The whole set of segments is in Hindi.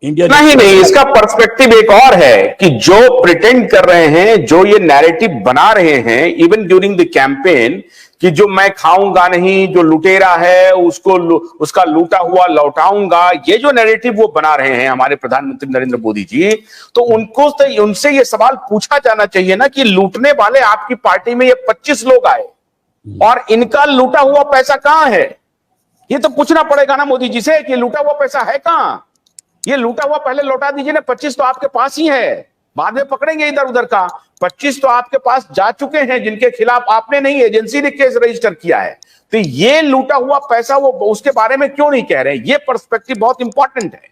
इंडियन नहीं एक्सप्रेस नहीं, का। इसका पर्सपेक्टिव एक और है कि जो प्रिटेंड कर रहे हैं, जो ये नैरेटिव बना रहे हैं इवन ड्यूरिंग द कैंपेन, कि जो मैं खाऊंगा नहीं, जो लुटेरा है उसको उसका लूटा हुआ लौटाऊंगा, ये जो नैरेटिव वो बना रहे हैं हमारे प्रधानमंत्री नरेंद्र मोदी जी, तो उनको तो उनसे ये सवाल पूछा जाना चाहिए ना कि लूटने वाले आपकी पार्टी में ये 25 लोग आए और इनका लूटा हुआ पैसा कहां है? ये तो पूछना पड़ेगा ना मोदी जी से कि लूटा हुआ पैसा है कहां? ये लूटा हुआ पहले लौटा दीजिए ना। 25 तो आपके पास ही है, बाद में पकड़ेंगे इधर उधर का। 25 तो आपके पास जा चुके हैं जिनके खिलाफ आपने नहीं, एजेंसी ने केस रजिस्टर किया है। तो ये लूटा हुआ पैसा वो उसके बारे में क्यों नहीं कह रहे? ये पर्सपेक्टिव बहुत इंपॉर्टेंट है।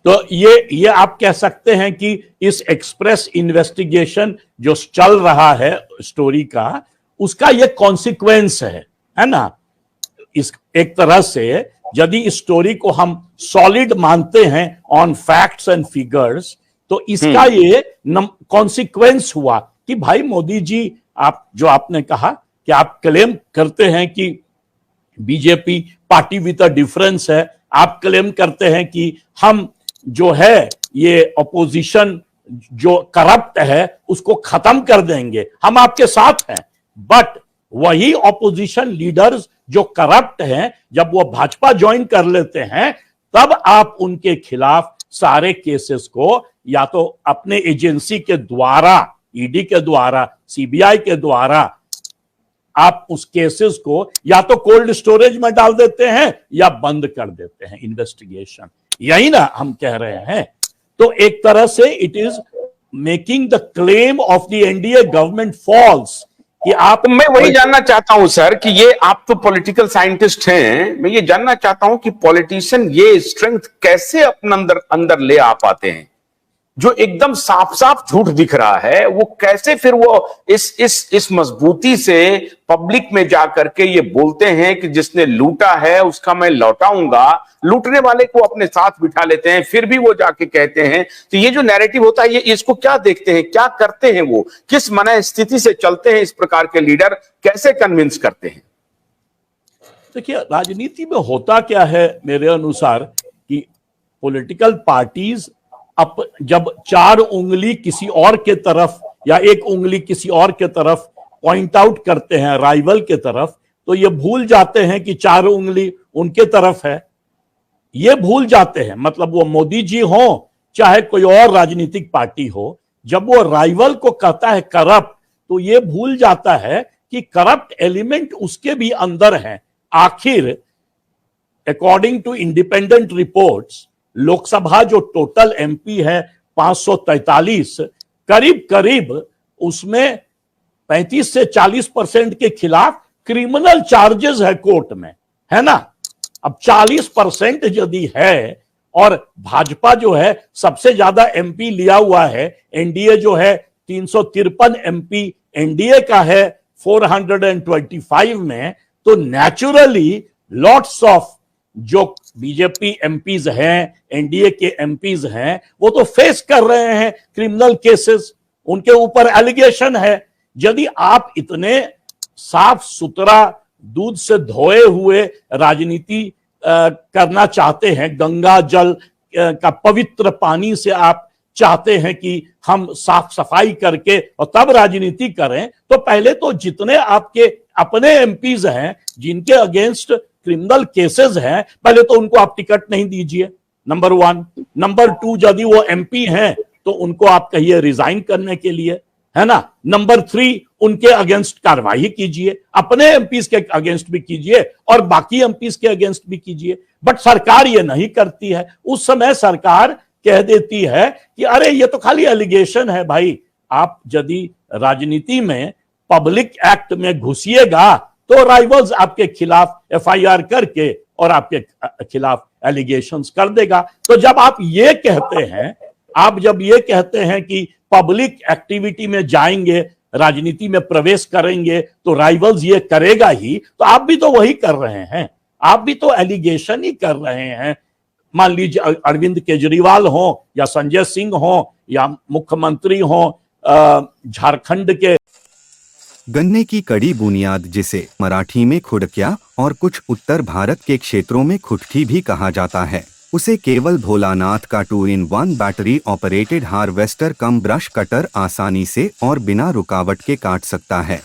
तो ये आप कह सकते हैं कि इस एक्सप्रेस इन्वेस्टिगेशन जो चल रहा है स्टोरी का, उसका ये कॉन्सिक्वेंस है ना। इस एक तरह से यदि इस स्टोरी को हम सॉलिड मानते हैं ऑन फैक्ट्स एंड फिगर्स, तो इसका ये कॉन्सिक्वेंस हुआ कि भाई मोदी जी, आप जो आपने कहा कि आप क्लेम करते हैं कि BJP party with a difference है, आप क्लेम करते हैं कि हम जो है ये अपोजिशन जो करप्ट है उसको खत्म कर देंगे, हम आपके साथ हैं। बट वही ऑपोजिशन लीडर्स जो करप्ट हैं, जब वो भाजपा ज्वाइन कर लेते हैं, तब आप उनके खिलाफ सारे केसेस को या तो अपने एजेंसी के द्वारा, ईडी के द्वारा, सीबीआई के द्वारा, आप उस केसेस को या तो कोल्ड स्टोरेज में डाल देते हैं या बंद कर देते हैं इन्वेस्टिगेशन। यही ना हम कह रहे हैं। तो एक तरह से it is making the claim of the NDA government false कि आप। मैं वही जानना चाहता हूं सर कि ये आप तो पॉलिटिकल साइंटिस्ट हैं, मैं ये जानना चाहता हूं कि पॉलिटिशियन ये स्ट्रेंथ कैसे अपने अंदर अंदर ले आ पाते हैं? जो एकदम साफ साफ झूठ दिख रहा है, वो कैसे फिर वो इस मजबूती से पब्लिक में जाकर के ये बोलते हैं कि जिसने लूटा है उसका मैं लौटाऊंगा, लूटने वाले को अपने साथ बिठा लेते हैं, फिर भी वो जाके कहते हैं। तो ये जो नैरेटिव होता है, ये इसको क्या देखते हैं, क्या करते हैं, वो किस मन स्थिति से चलते हैं? इस प्रकार के लीडर कैसे कन्विंस करते हैं? देखिए, राजनीति में होता क्या है मेरे अनुसार कि पॉलिटिकल पार्टीज जब 4 उंगली किसी और के तरफ या 1 उंगली किसी और के तरफ पॉइंट आउट करते हैं, राइवल के तरफ, तो ये भूल जाते हैं कि 4 उंगली उनके तरफ है। ये भूल जाते हैं, मतलब वो मोदी जी हो चाहे कोई और राजनीतिक पार्टी हो, जब वो राइवल को कहता है करप्ट, तो ये भूल जाता है कि करप्ट एलिमेंट उसके भी अंदर है। आखिर according to independent reports, Lok Sabha जो टोटल एमपी है 543, करीब करीब उसमें 35 से 40% के खिलाफ क्रिमिनल चार्जेस है कोर्ट में, है ना। अब 40% यदि है और भाजपा जो है सबसे ज्यादा एमपी लिया हुआ है, एनडीए जो है 353 एमपी एनडीए का है 425 में, तो नेचुरली लॉट्स ऑफ जो बीजेपी एमपीज हैं, एनडीए के एमपीज हैं, वो तो फेस कर रहे हैं क्रिमिनल केसेस, उनके ऊपर एलिगेशन है। यदि आप इतने साफ सुथरा दूध से धोए हुए राजनीति करना चाहते हैं, गंगा जल का पवित्र पानी से आप चाहते हैं कि हम साफ सफाई करके और तब राजनीति करें, तो पहले तो जितने आपके अपने एमपीज हैं जिनके अगेंस्ट क्रिमिनल केसेस हैं, पहले तो उनको आप टिकट नहीं दीजिए, नंबर 1। नंबर 2, यदि वो एमपी हैं तो उनको आप कहिए रिजाइन करने के लिए, है ना। नंबर 3, उनके अगेंस्ट कार्रवाई कीजिए, अपने एमपीज के अगेंस्ट भी कीजिए और बाकी एमपीज के अगेंस्ट भी कीजिए। बट सरकार ये नहीं करती है। उस समय सरकार कह देती है कि अरे ये तो खाली एलिगेशन है। भाई, आप यदि राजनीति में पब्लिक एक्ट में घुसिएगा तो राइवल्स आपके खिलाफ एफआईआर करके और आपके खिलाफ एलिगेशंस कर देगा। तो जब आप ये कहते हैं, जब ये कहते हैं कि पब्लिक एक्टिविटी में जाएंगे, राजनीति में प्रवेश करेंगे तो राइवल्स ये करेगा ही, तो आप भी तो वही कर रहे हैं, आप भी तो एलिगेशन ही कर रहे हैं। मान लीजिए अरविंद केजरीवाल हो या संजय सिंह हो या मुख्यमंत्री हो झारखंड के। गन्ने की कड़ी बुनियाद, जिसे मराठी में खुडक्या और कुछ उत्तर भारत के क्षेत्रों में खुटकी भी कहा जाता है, उसे केवल भोलानाथ का 2-in-1 बैटरी ऑपरेटेड हार्वेस्टर कम ब्रश कटर आसानी से और बिना रुकावट के काट सकता है।